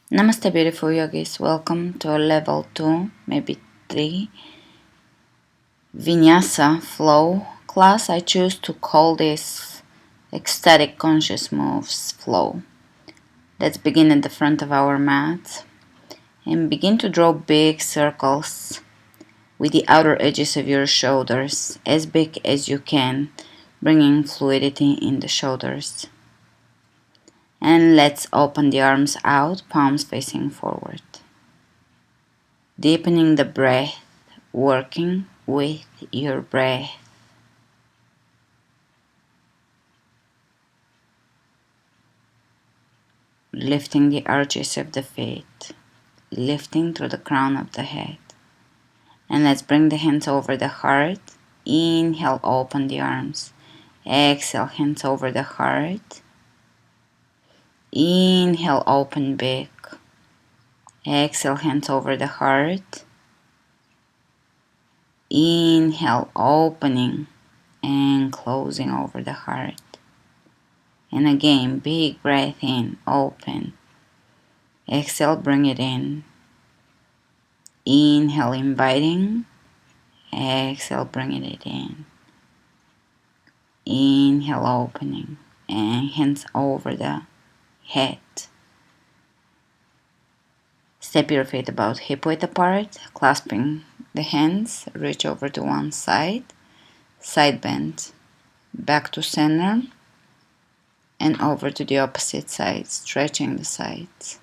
Namaste, beautiful yogis. Welcome to a level 2, maybe 3 Vinyasa flow class. I choose to call this ecstatic conscious moves flow. Let's begin at the front of our mat and begin to draw big circles with the outer edges of your shoulders, as big as you can, bringing fluidity in the shoulders. And let's open the arms out, palms facing forward. Deepening the breath, working with your breath. Lifting the arches of the feet, lifting through the crown of the head. And let's bring the hands over the heart. Inhale, open the arms. Exhale, hands over the heart. Inhale, open big. Exhale, hands over the heart. Inhale, opening and closing over the heart. And again, big breath in, open. Exhale, bring it in. Inhale, inviting. Exhale, bringing it in. Inhale, opening. And hands over the head. Step your feet about hip width apart, clasping the hands. Reach over to one side. Side bend. Back to center. And over to the opposite side, stretching the sides.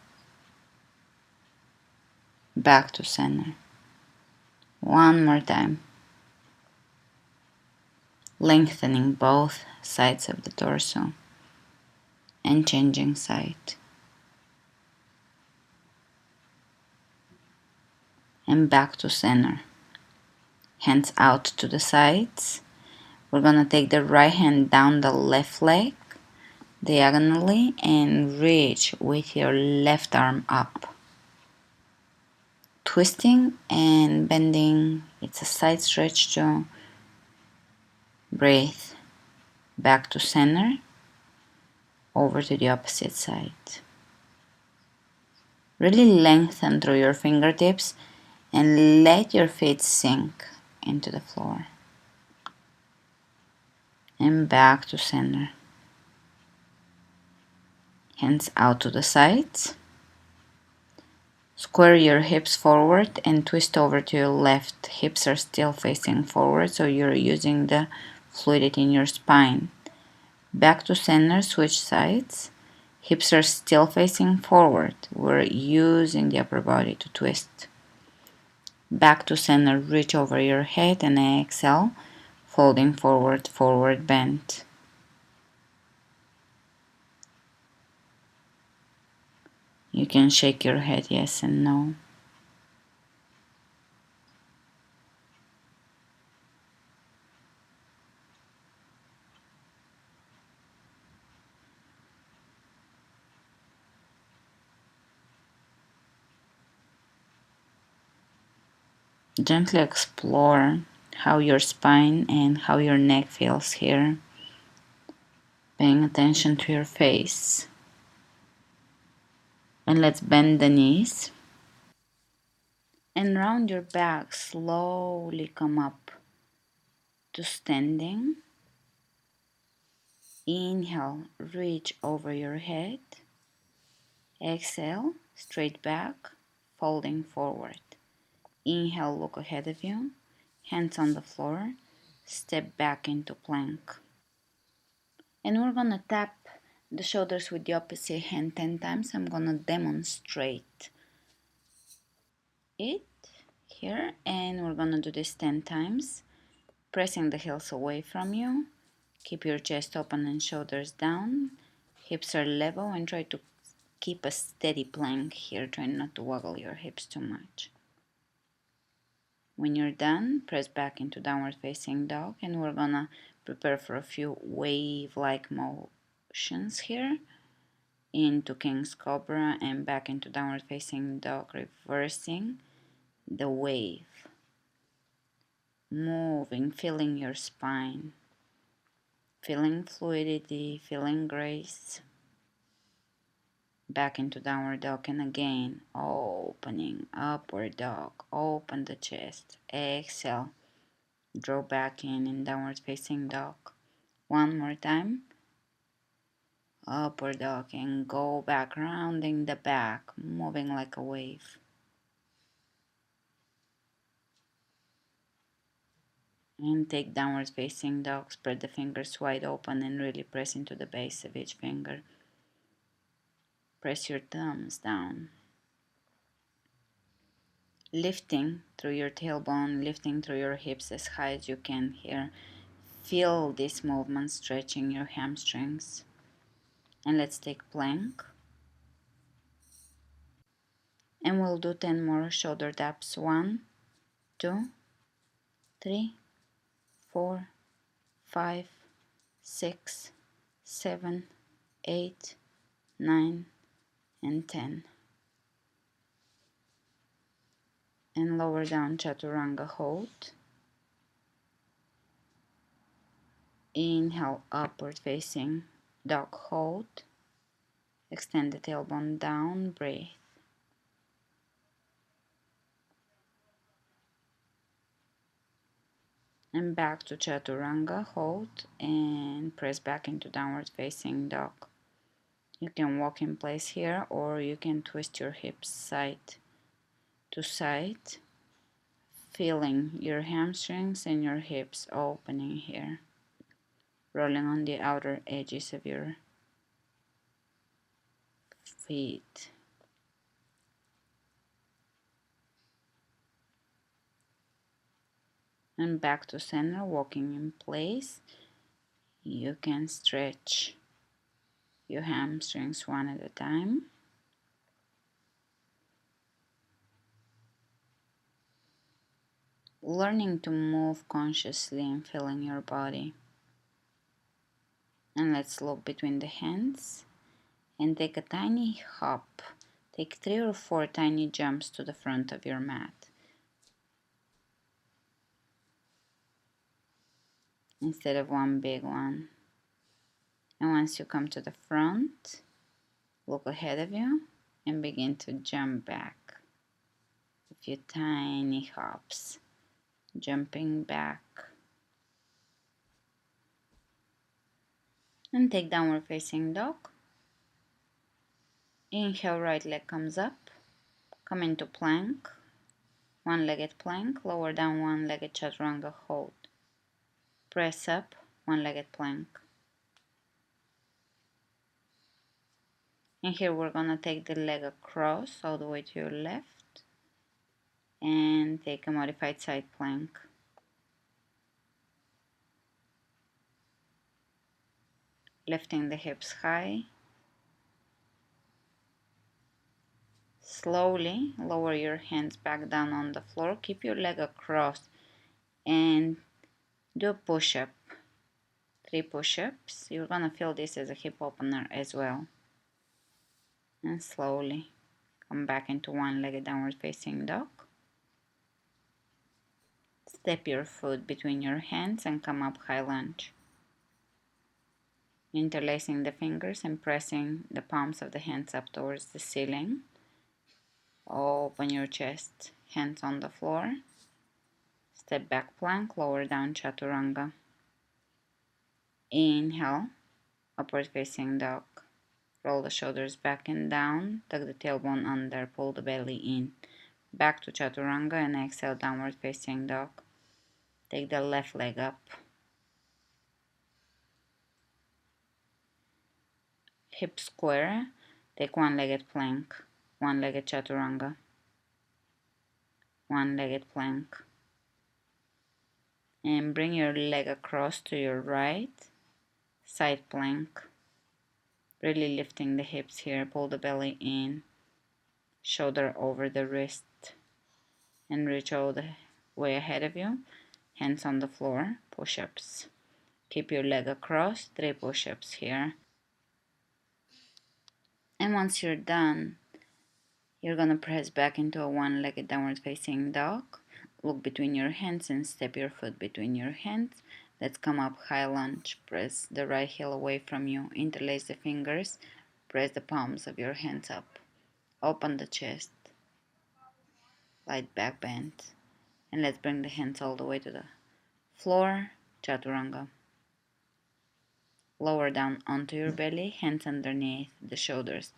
Back to center. One more time. Lengthening both sides of the torso and changing side. And back to center. Hands out to the sides. We're gonna take the right hand down the left leg diagonally and reach with your left arm up. Twisting and bending. It's a side stretch to breathe. Back to center. Over to the opposite side. Really lengthen through your fingertips and let your feet sink into the floor. And back to center. Hands out to the sides. Square your hips forward and twist over to your left. Hips are still facing forward, so you're using the fluidity in your spine. Back to center, switch sides. Hips are still facing forward. We're using the upper body to twist. Back to center, reach over your head and exhale, folding forward, forward bend. You can shake your head yes and no. Gently explore how your spine and how your neck feels here. Paying attention to your face. And let's bend the knees. And round your back, slowly come up to standing. Inhale, reach over your head. Exhale, straight back, folding forward. Inhale, look ahead of you, hands on the floor, step back into plank. And we're gonna tap the shoulders with the opposite hand 10 times. I'm gonna demonstrate it here, and we're gonna do this 10 times, pressing the heels away from you. Keep your chest open and shoulders down. Hips are level and try to keep a steady plank here. Try not to waggle your hips too much. When you're done, press back into downward facing dog, and we're gonna prepare for a few wave-like motions here. Into King's Cobra and back into downward facing dog, reversing the wave. Moving, feeling your spine. Feeling fluidity, feeling grace. Back into downward dog, and again opening, upward dog, open the chest, exhale, draw back in downward facing dog. One more time, upward dog, and go back, rounding the back, moving like a wave. And take downward facing dog, spread the fingers wide open and really press into the base of each finger. Press your thumbs down. Lifting through your tailbone, lifting through your hips as high as you can here. Feel this movement stretching your hamstrings. And let's take plank. And we'll do 10 more shoulder taps. 1, 2, 3, 4, 5, 6, 7, 8, 9, and 10. And lower down Chaturanga hold. Inhale, upward facing dog hold. Extend the tailbone down, breathe. And back to Chaturanga, hold and press back into downward facing dog. You can walk in place here or you can twist your hips side to side, feeling your hamstrings and your hips opening here, rolling on the outer edges of your feet. And back to center, walking in place. You can stretch your hamstrings one at a time. Learning to move consciously and feeling your body. And let's look between the hands and take a tiny hop. Take 3 or 4 tiny jumps to the front of your mat. Instead of one big one. And once you come to the front, look ahead of you and begin to jump back. A few tiny hops, jumping back. And take downward facing dog. Inhale, right leg comes up. Come into plank. One-legged plank. Lower down one-legged chaturanga hold. Press up, one-legged plank. And here we're gonna take the leg across all the way to your left and take a modified side plank. Lifting the hips high. Slowly lower your hands back down on the floor. Keep your leg across and do a push-up. 3 push-ups. You're gonna feel this as a hip opener as well. And slowly come back into one-legged downward facing dog. Step your foot between your hands and come up high lunge. Interlacing the fingers and pressing the palms of the hands up towards the ceiling. Open your chest, hands on the floor. Step back plank, lower down chaturanga. Inhale, upward facing dog. Roll the shoulders back and down, tuck the tailbone under, pull the belly in. Back to chaturanga and exhale, downward facing dog. Take the left leg up. Hip square, take one-legged plank, one-legged chaturanga, one-legged plank. And bring your leg across to your right, side plank. Really lifting the hips here, pull the belly in, shoulder over the wrist, and reach all the way ahead of you. Hands on the floor, push-ups. Keep your leg across, 3 push-ups here. And once you're done, you're gonna press back into a one-legged downward facing dog. Look between your hands and step your foot between your hands. Let's come up high lunge. Press the right heel away from you. Interlace the fingers. Press the palms of your hands up. Open the chest. Light back bend. And let's bring the hands all the way to the floor. Chaturanga. Lower down onto your belly, hands underneath the shoulders.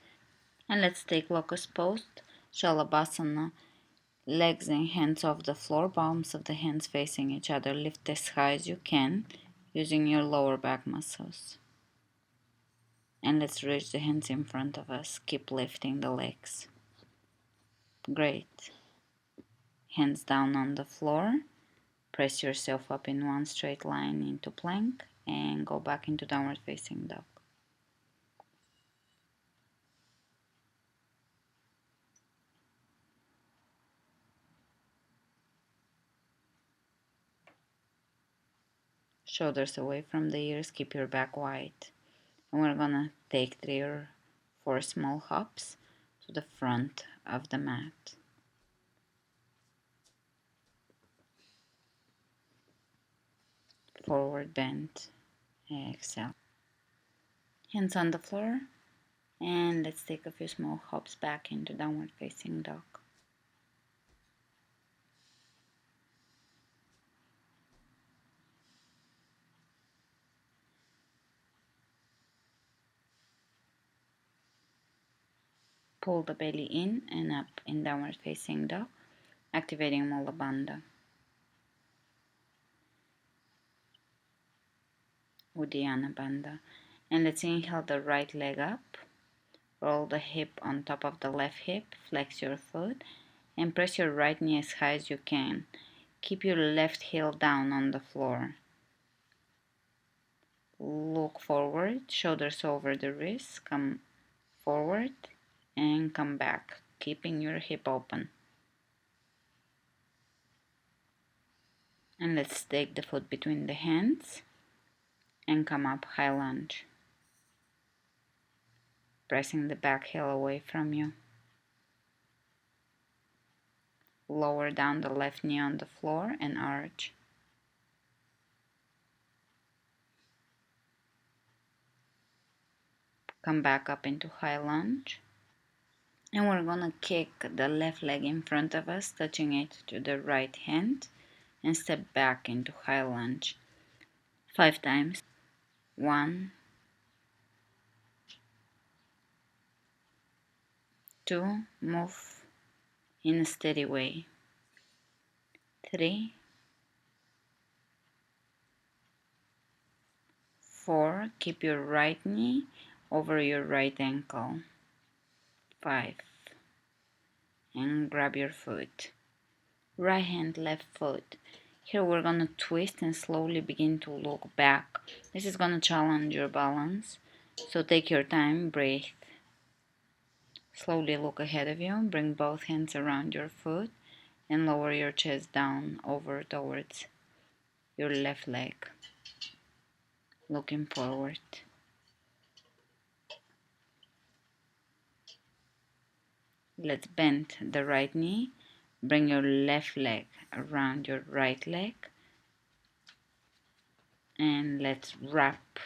And let's take locust pose, Shalabhasana. Legs and hands off the floor, palms of the hands facing each other. Lift as high as you can using your lower back muscles. And let's reach the hands in front of us. Keep lifting the legs. Great. Hands down on the floor. Press yourself up in one straight line into plank and go back into downward facing dog. Shoulders away from the ears, keep your back wide. And we're gonna take 3 or 4 small hops to the front of the mat. Forward bend. Exhale. Hands on the floor. And let's take a few small hops back into downward facing dog. Pull the belly in and up in downward facing dog, activating Mula Bandha. Uddiyana Bandha. And let's inhale the right leg up. Roll the hip on top of the left hip, flex your foot, and press your right knee as high as you can. Keep your left heel down on the floor. Look forward, shoulders over the wrists, come forward and come back, keeping your hip open. And let's take the foot between the hands and come up high lunge. Pressing the back heel away from you. Lower down the left knee on the floor and arch. Come back up into high lunge. And we're gonna kick the left leg in front of us, touching it to the right hand, and step back into high lunge. 5 times. 1, 2, move in a steady way. 3, 4, keep your right knee over your right ankle. 5, and grab your foot. Right hand, left foot. Here we're gonna twist and slowly begin to look back. This is gonna challenge your balance, so take your time, breathe. Slowly look ahead of you, bring both hands around your foot and lower your chest down over towards your left leg. Looking forward. Let's bend the right knee, bring your left leg around your right leg, and let's wrap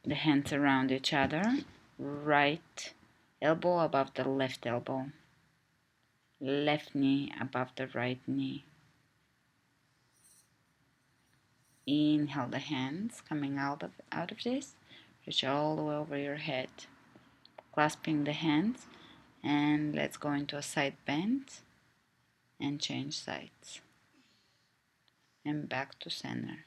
the hands around each other. Right elbow above the left elbow. Left knee above the right knee. Inhale the hands coming out of this. Reach all the way over your head. Clasping the hands, and let's go into a side bend and change sides. And back to center.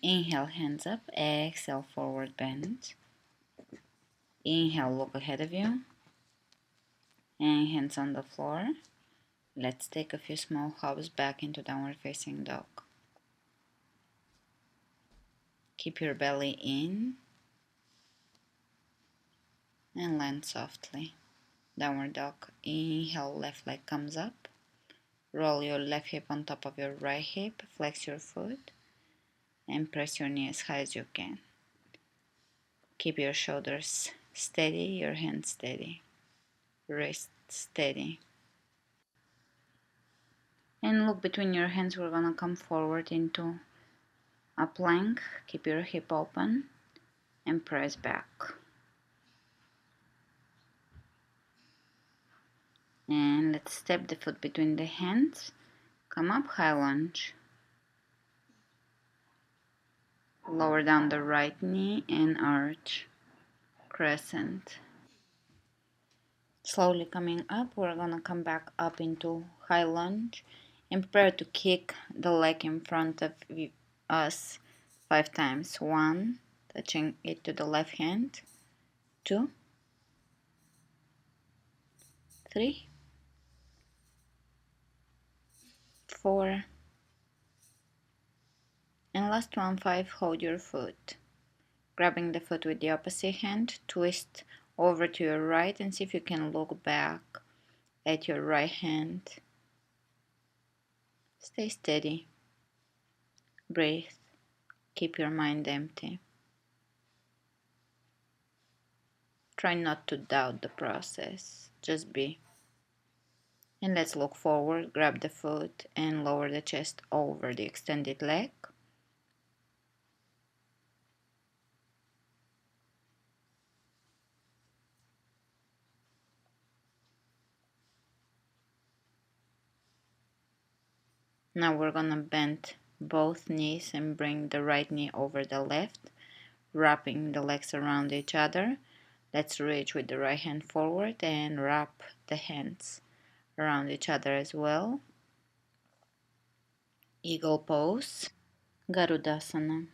Inhale, hands up. Exhale, forward bend. Inhale, look ahead of you. And hands on the floor. Let's take a few small hops back into downward facing dog. Keep your belly in and land softly. Downward dog. Inhale, left leg comes up. Roll your left hip on top of your right hip. Flex your foot and press your knee as high as you can. Keep your shoulders steady, your hands steady, wrist steady. And look between your hands, we're gonna come forward into a plank. Keep your hip open and press back. step the foot between the hands, come up, high lunge. Lower down the right knee and arch, crescent. Slowly coming up, we're gonna come back up into high lunge and prepare to kick the leg in front of us 5 times. 1, touching it to the left hand. 2, 3, 4, and last one, 5. Hold your foot. Grabbing the foot with the opposite hand, twist over to your right and see if you can look back at your right hand. Stay steady. Breathe. Keep your mind empty. Try not to doubt the process. Just be. And let's look forward. Grab the foot and lower the chest over the extended leg. Now we're gonna bend both knees and bring the right knee over the left, wrapping the legs around each other. Let's reach with the right hand forward and wrap the hands around each other as well. Eagle pose, Garudasana.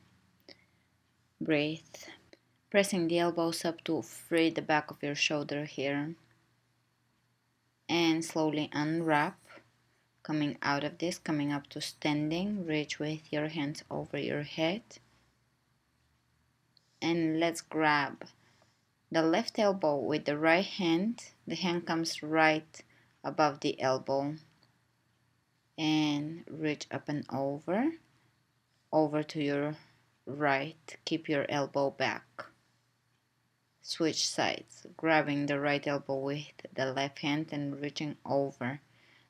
Breathe. Pressing the elbows up to free the back of your shoulder here. And slowly unwrap. Coming out of this, coming up to standing, reach with your hands over your head. And let's grab the left elbow with the right hand. The hand comes right above the elbow. And reach up and over to your right. Keep your elbow back. Switch sides, grabbing the right elbow with the left hand and reaching over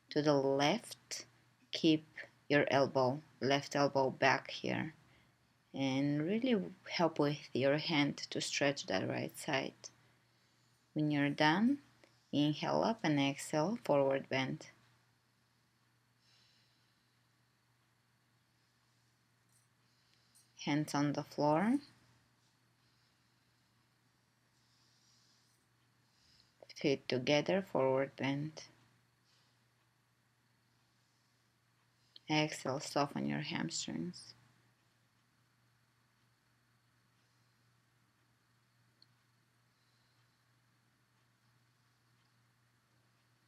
to the left. Keep your left elbow back here, and really help with your hand to stretch that right side. When you're done, inhale up and exhale, forward bend. Hands on the floor. Feet together, forward bend. Exhale, soften your hamstrings.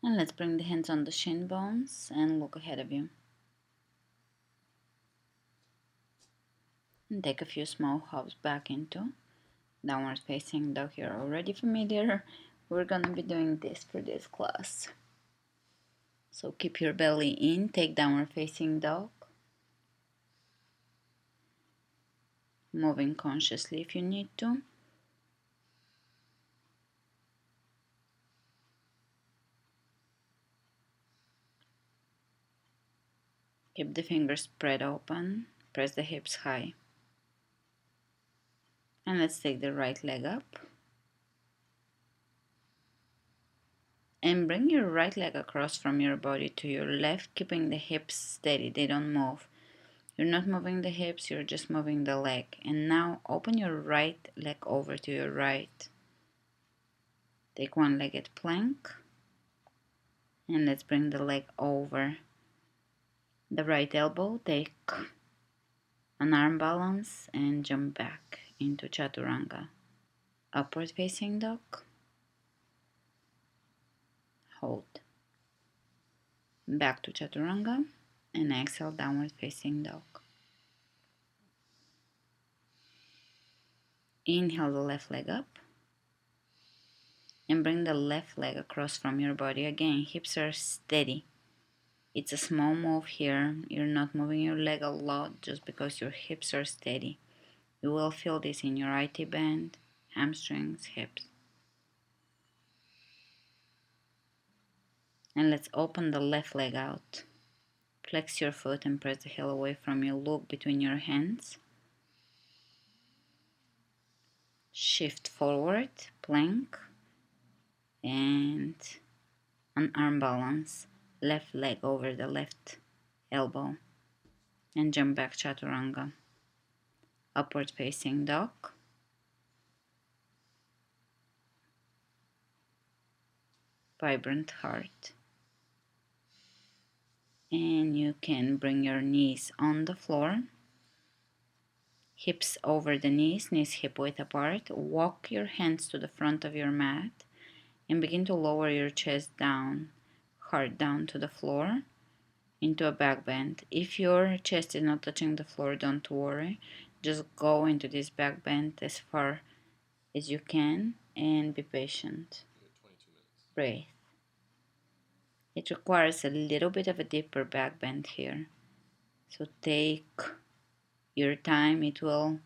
And let's bring the hands on the shin bones and look ahead of you. And take a few small hops back into downward facing dog. You're already familiar. We're gonna be doing this for this class. So keep your belly in, take downward facing dog. Moving consciously if you need to. Keep the fingers spread open. Press the hips high. And let's take the right leg up. And bring your right leg across from your body to your left, keeping the hips steady, they don't move. You're not moving the hips, you're just moving the leg. And now open your right leg over to your right. Take one-legged plank. And let's bring the leg over the right elbow. Take an arm balance and jump back into Chaturanga. Upward facing dog. Hold. Back to Chaturanga. And exhale, downward facing dog. Inhale the left leg up. And bring the left leg across from your body. Again, hips are steady. It's a small move here. You're not moving your leg a lot just because your hips are steady. You will feel this in your IT band, hamstrings, hips. And let's open the left leg out. Flex your foot and press the heel away from you. Look between your hands. Shift forward, plank, and on arm balance, left leg over the left elbow, and jump back Chaturanga. Upward facing dog. Vibrant heart. And you can bring your knees on the floor, hips over the knees hip width apart. Walk your hands to the front of your mat and begin to lower your chest down, heart down to the floor into a back bend. If your chest is not touching the floor, don't worry. Just go into this back bend as far as you can and be patient. Breathe. It requires a little bit of a deeper back bend here. So take your time, it will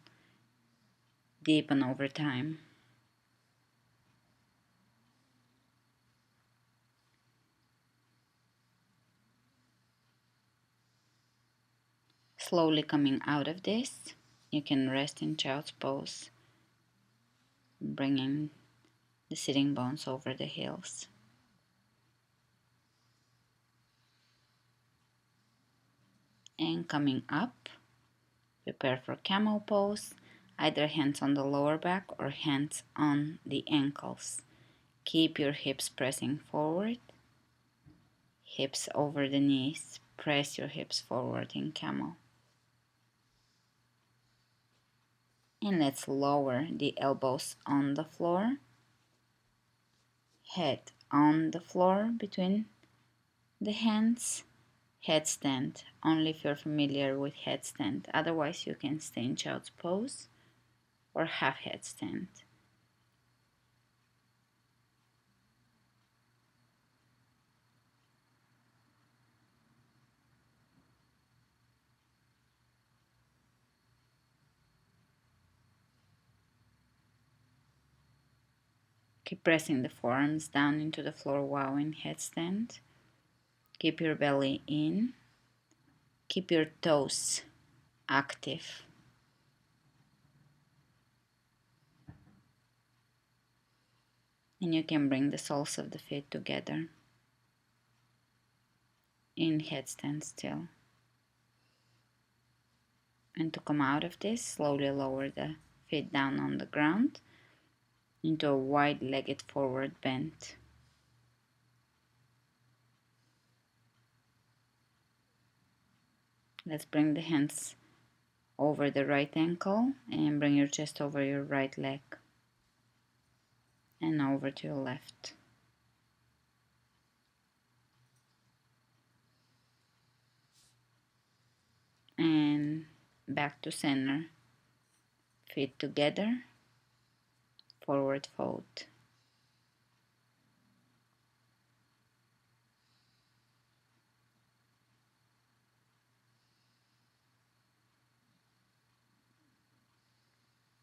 deepen over time. Slowly coming out of this, you can rest in child's pose, bringing the sitting bones over the heels. And coming up, prepare for camel pose, either hands on the lower back or hands on the ankles. Keep your hips pressing forward, hips over the knees. Press your hips forward in camel. And let's lower the elbows on the floor, head on the floor between the hands. Headstand, only if you're familiar with headstand. Otherwise, you can stay in child's pose or half headstand. Keep pressing the forearms down into the floor while in headstand. Keep your belly in. Keep your toes active. And you can bring the soles of the feet together in headstand still. And to come out of this, slowly lower the feet down on the ground into a wide-legged forward bend. Let's bring the hands over the right ankle and bring your chest over your right leg and over to your left. And back to center. Feet together, forward fold.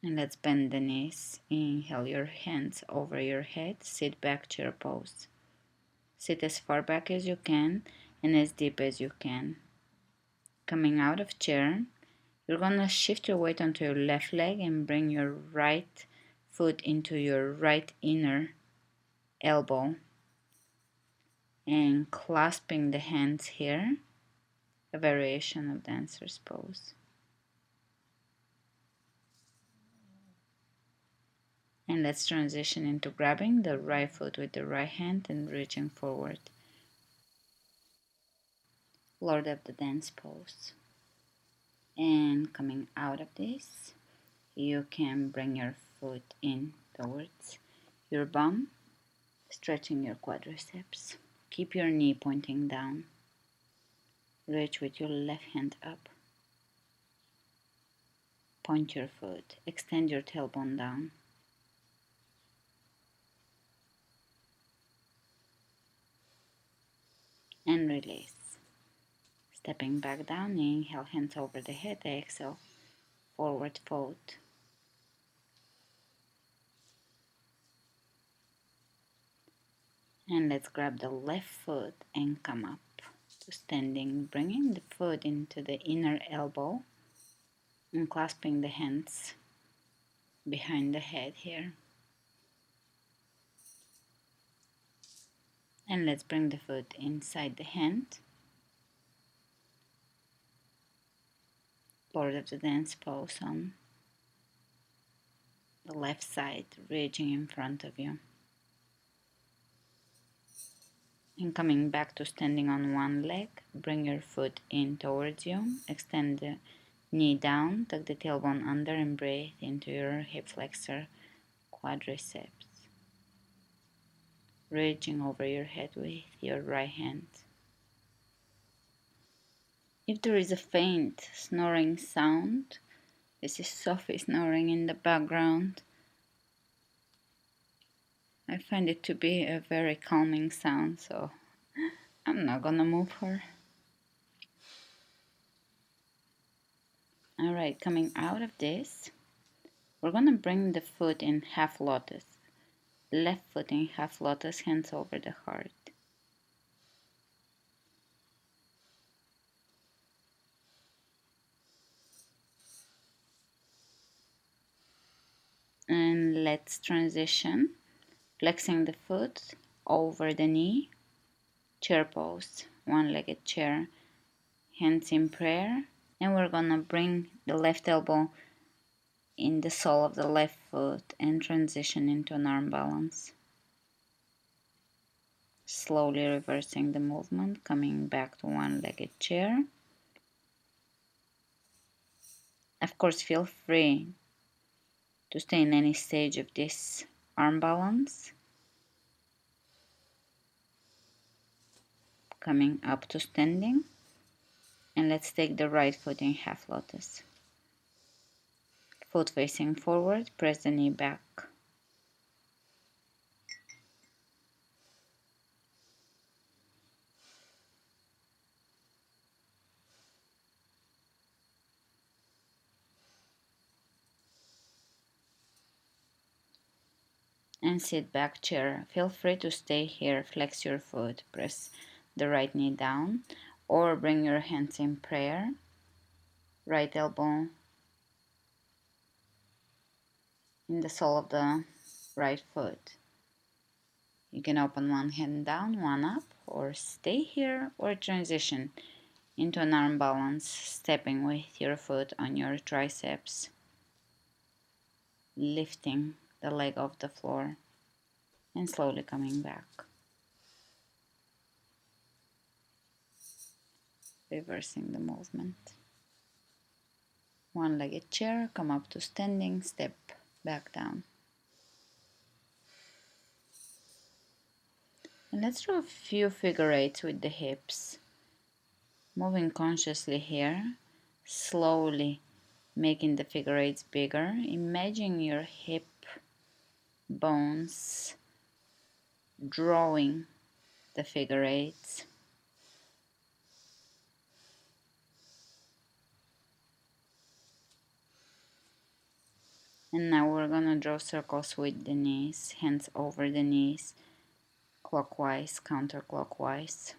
And let's bend the knees. Inhale your hands over your head. Sit back, chair pose. Sit as far back as you can and as deep as you can. Coming out of chair, you're gonna shift your weight onto your left leg and bring your right foot into your right inner elbow and clasping the hands here, a variation of dancer's pose. And let's transition into grabbing the right foot with the right hand and reaching forward. Lord of the dance pose. And coming out of this, you can bring your foot in towards your bum, stretching your quadriceps. Keep your knee pointing down. Reach with your left hand up. Point your foot. Extend your tailbone down. And release. Stepping back down, inhale, hands over the head, exhale, forward fold. And let's grab the left foot and come up to standing, bringing the foot into the inner elbow and clasping the hands behind the head here. And let's bring the foot inside the hand. Lord of the Dance pose on the left side, reaching in front of you. And coming back to standing on one leg, bring your foot in towards you, extend the knee down, tuck the tailbone under and breathe into your hip flexor quadriceps, reaching over your head with your right hand. If there is a faint snoring sound, this is Sophie snoring in the background. I find it to be a very calming sound, so I'm not gonna move her. Alright, coming out of this, we're gonna bring the foot in half lotus. Left foot in half lotus, hands over the heart. And let's transition, flexing the foot over the knee, chair pose, one-legged chair, hands in prayer, and we're gonna bring the left elbow in the sole of the left foot and transition into an arm balance. Slowly reversing the movement, coming back to one-legged chair. Of course, feel free to stay in any stage of this arm balance. Coming up to standing. And let's take the right foot in half lotus. Foot facing forward, press the knee back. And sit back chair. Feel free to stay here, flex your foot, press the right knee down, or bring your hands in prayer. Right elbow in the sole of the right foot. You can open one hand down, one up, or stay here, or transition into an arm balance, stepping with your foot on your triceps, lifting the leg off the floor, and slowly coming back. Reversing the movement. One-legged chair, come up to standing, step back down. And let's do a few figure eights with the hips. Moving consciously here, slowly making the figure eights bigger. Imagine your hip bones drawing the figure eights. And now we're gonna draw circles with the knees, hands over the knees, clockwise, counterclockwise.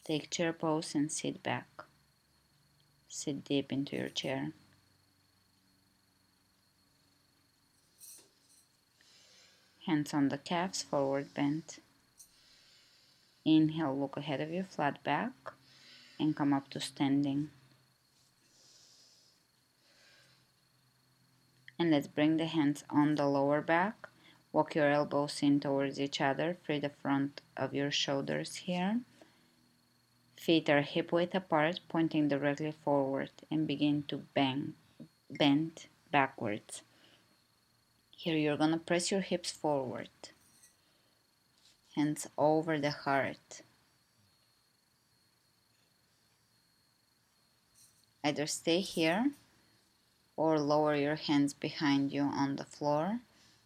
Take chair pose and sit back. Sit deep into your chair. Hands on the calves, forward bend. Inhale, look ahead of you, flat back, and come up to standing. And let's bring the hands on the lower back. Walk your elbows in towards each other. Free the front of your shoulders here. Feet are hip width apart, pointing directly forward, and begin to bend backwards. Here you're gonna press your hips forward. Hands over the heart. Either stay here or lower your hands behind you on the floor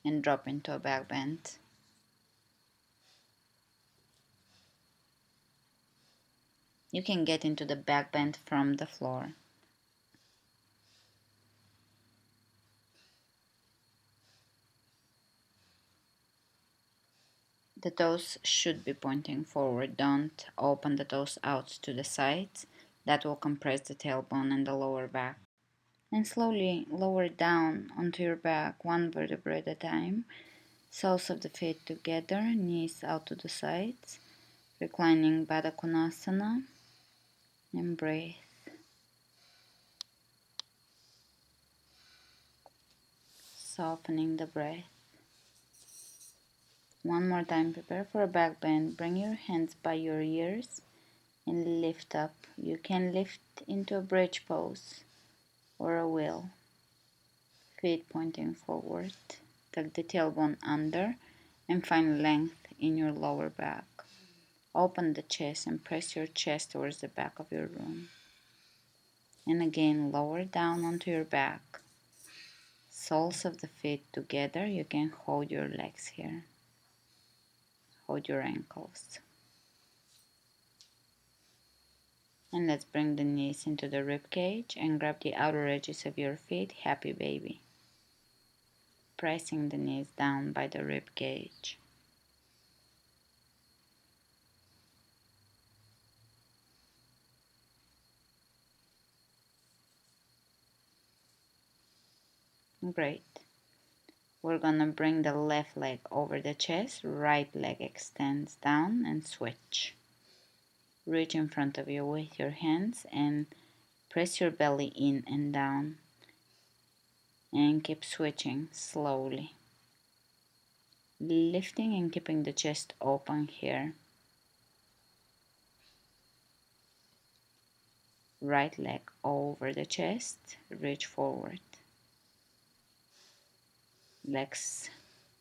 and drop into a back bend. You can get into the back bend from the floor. The toes should be pointing forward. Don't open the toes out to the sides. That will compress the tailbone and the lower back. And slowly lower down onto your back, one vertebra at a time. Soles of the feet together, knees out to the sides. Reclining badha konasana. And breathe. Softening the breath. One more time, prepare for a back bend. Bring your hands by your ears and lift up. You can lift into a bridge pose or a wheel. Feet pointing forward. Tuck the tailbone under and find length in your lower back. Open the chest and press your chest towards the back of your room. And again, lower down onto your back. Soles of the feet together. You can hold your legs here. Hold your ankles. And let's bring the knees into the rib cage and grab the outer edges of your feet. Happy baby. Pressing the knees down by the rib cage. Great. We're gonna bring the left leg over the chest, right leg extends down and switch. Reach in front of you with your hands and press your belly in and down. And keep switching slowly. Lifting and keeping the chest open here. Right leg over the chest, reach forward. Legs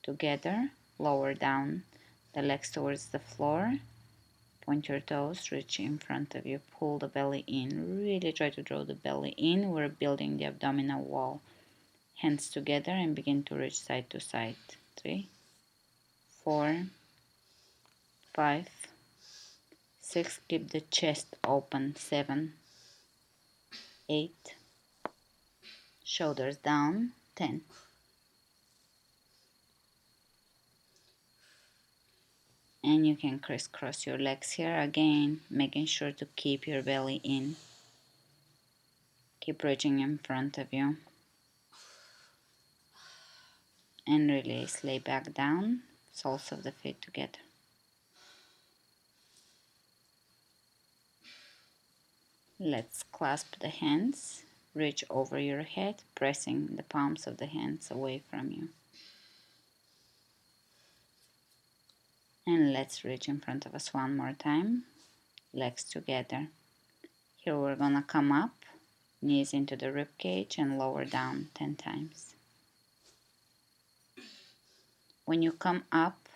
together, lower down the legs towards the floor. Point your toes, reach in front of you, pull the belly in. Really try to draw the belly in. We're building the abdominal wall. Hands together and begin to reach side to side. 3, 4, 5, 6. Keep the chest open. 7, 8. Shoulders down. 10. And you can crisscross your legs here again, making sure to keep your belly in. Keep reaching in front of you. And release, lay back down, soles of the feet together. Let's clasp the hands, reach over your head, pressing the palms of the hands away from you. And let's reach in front of us one more time, legs together. Here we're gonna come up, knees into the rib cage and lower down 10 times. When you come up,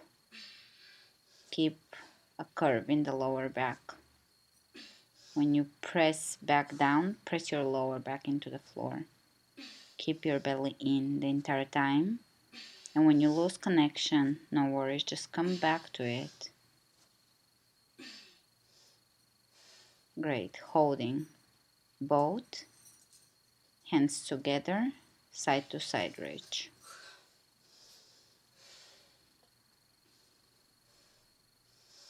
keep a curve in the lower back. When you press back down, press your lower back into the floor. Keep your belly in the entire time. And when you lose connection, no worries, just come back to it. Great. Holding both hands together, side to side reach.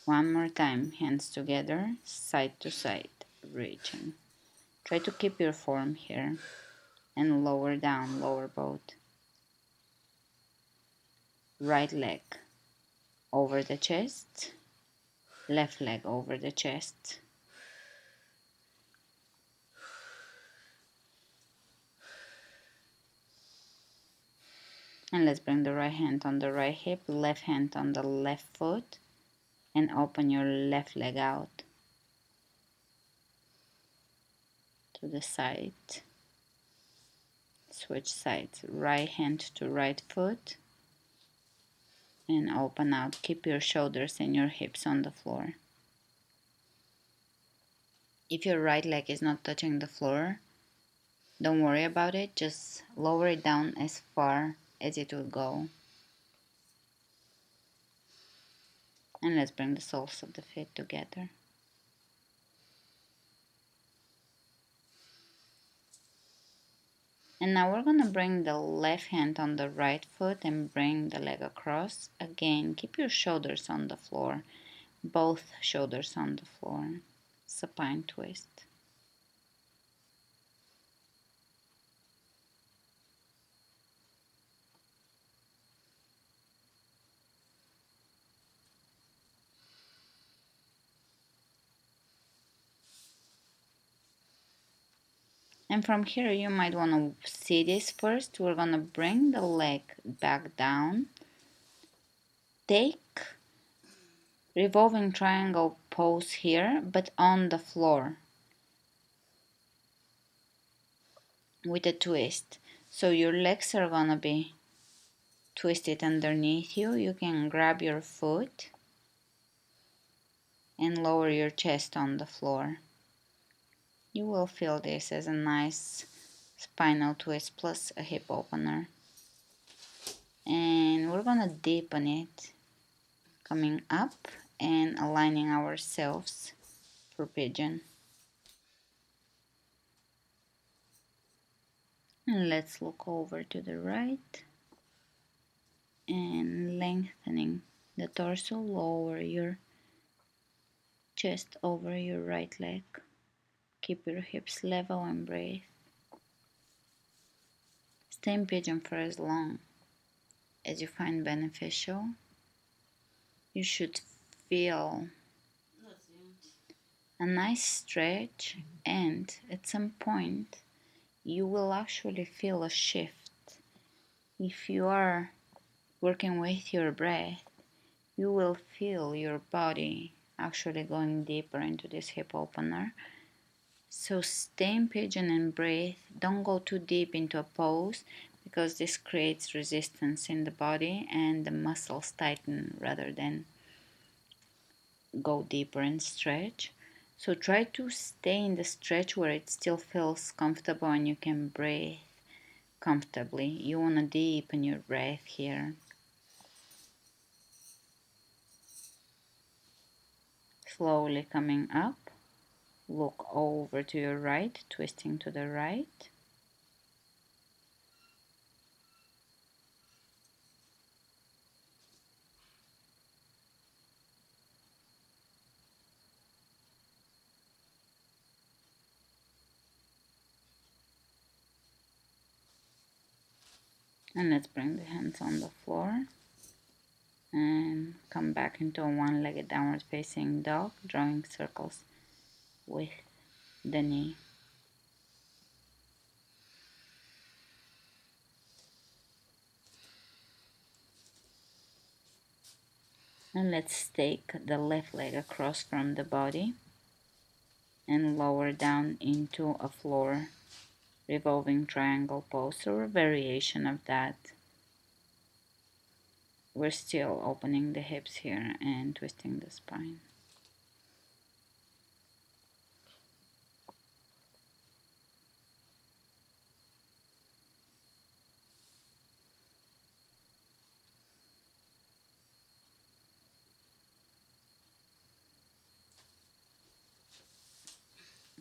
One more time, hands together, side to side reaching. Try to keep your form here and lower down, lower both. Right leg over the chest, left leg over the chest. And let's bring the right hand on the right hip, left hand on the left foot, and open your left leg out to the side. Switch sides, right hand to right foot, and open out. Keep your shoulders and your hips on the floor. If your right leg is not touching the floor, don't worry about it, just lower it down as far as it will go. And let's bring the soles of the feet together. And now we're going to bring the left hand on the right foot and bring the leg across. Again, keep your shoulders on the floor, both shoulders on the floor. Supine twist. And from here you might want to see this first. We're going to bring the leg back down. Take revolving triangle pose here, but on the floor with a twist. So your legs are going to be twisted underneath you. You can grab your foot and lower your chest on the floor. You will feel this as a nice spinal twist plus a hip opener. And we're gonna deepen it, coming up and aligning ourselves for pigeon. And let's look over to the right and lengthening the torso, lower your chest over your right leg. Keep your hips level and breathe. Stay in pigeon for as long as you find beneficial. You should feel a nice stretch, and at some point you will actually feel a shift. If you are working with your breath, you will feel your body actually going deeper into this hip opener. So stay in pigeon and breathe. Don't go too deep into a pose because this creates resistance in the body and the muscles tighten rather than go deeper and stretch. So try to stay in the stretch where it still feels comfortable and you can breathe comfortably. You want to deepen your breath here. Slowly coming up. Look over to your right, twisting to the right. And let's bring the hands on the floor and come back into a one-legged downward facing dog, drawing circles with the knee. And let's take the left leg across from the body and lower down into a floor revolving triangle pose or a variation of that. We're still opening the hips here and twisting the spine.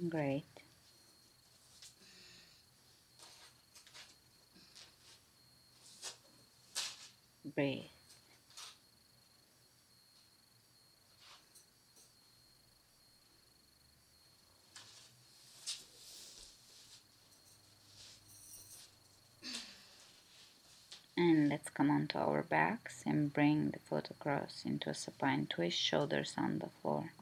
Great. Breathe. And let's come onto our backs and bring the foot across into a supine twist, shoulders on the floor.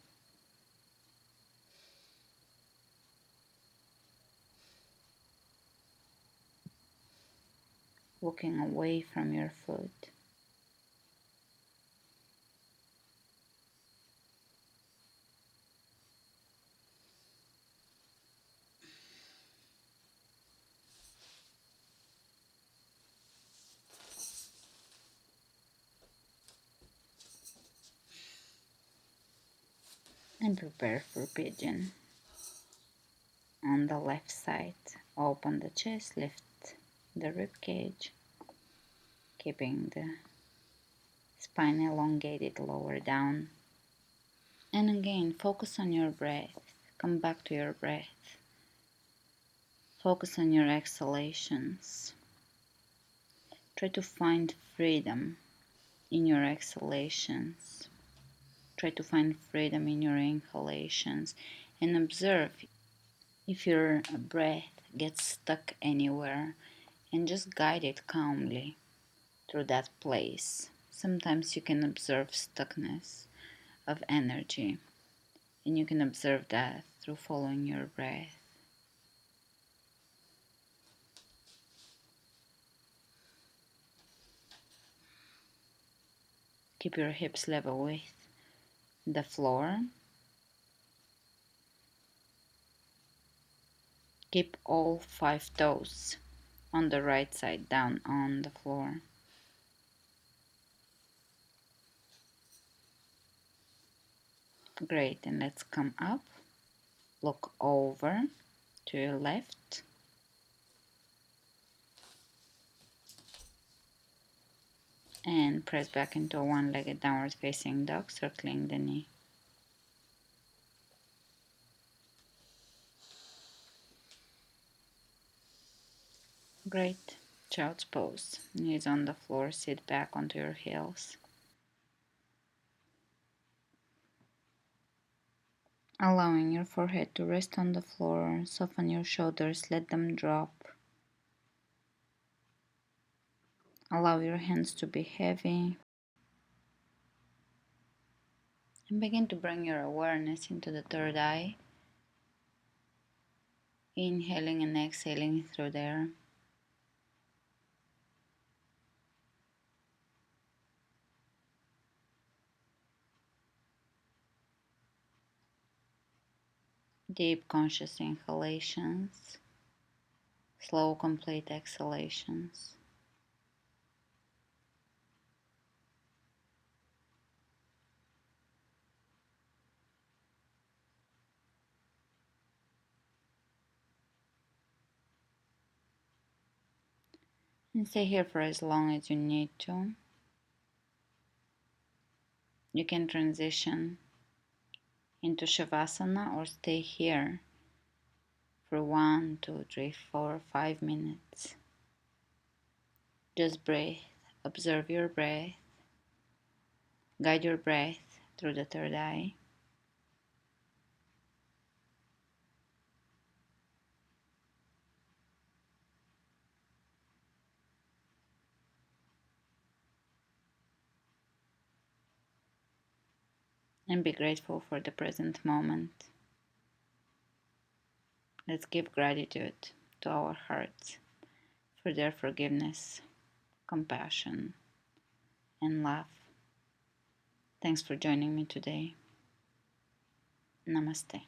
Looking away from your foot. And prepare for pigeon. On the left side, open the chest, lift the rib cage, keeping the spine elongated lower down. And again, focus on your breath. Come back to your breath. Focus on your exhalations. Try to find freedom in your exhalations. Try to find freedom in your inhalations and observe if your breath gets stuck anywhere and just guide it calmly through that place. Sometimes you can observe stuckness of energy, and you can observe that through following your breath. Keep your hips level with the floor. Keep all 5 toes on the right side down on the floor. Great, and let's come up. Look over to your left. And press back into a one-legged downward facing dog, circling the knee. Great. Child's pose. Knees on the floor, sit back onto your heels. Allowing your forehead to rest on the floor, soften your shoulders, let them drop. Allow your hands to be heavy. And begin to bring your awareness into the third eye. Inhaling and exhaling through there. Deep conscious inhalations. Slow complete exhalations. And stay here for as long as you need to. You can transition into Shavasana or stay here for 1, 2, 3, 4, 5 minutes. Just breathe. Observe your breath. Guide your breath through the third eye. And be grateful for the present moment. Let's give gratitude to our hearts for their forgiveness, compassion, and love. Thanks for joining me today. Namaste.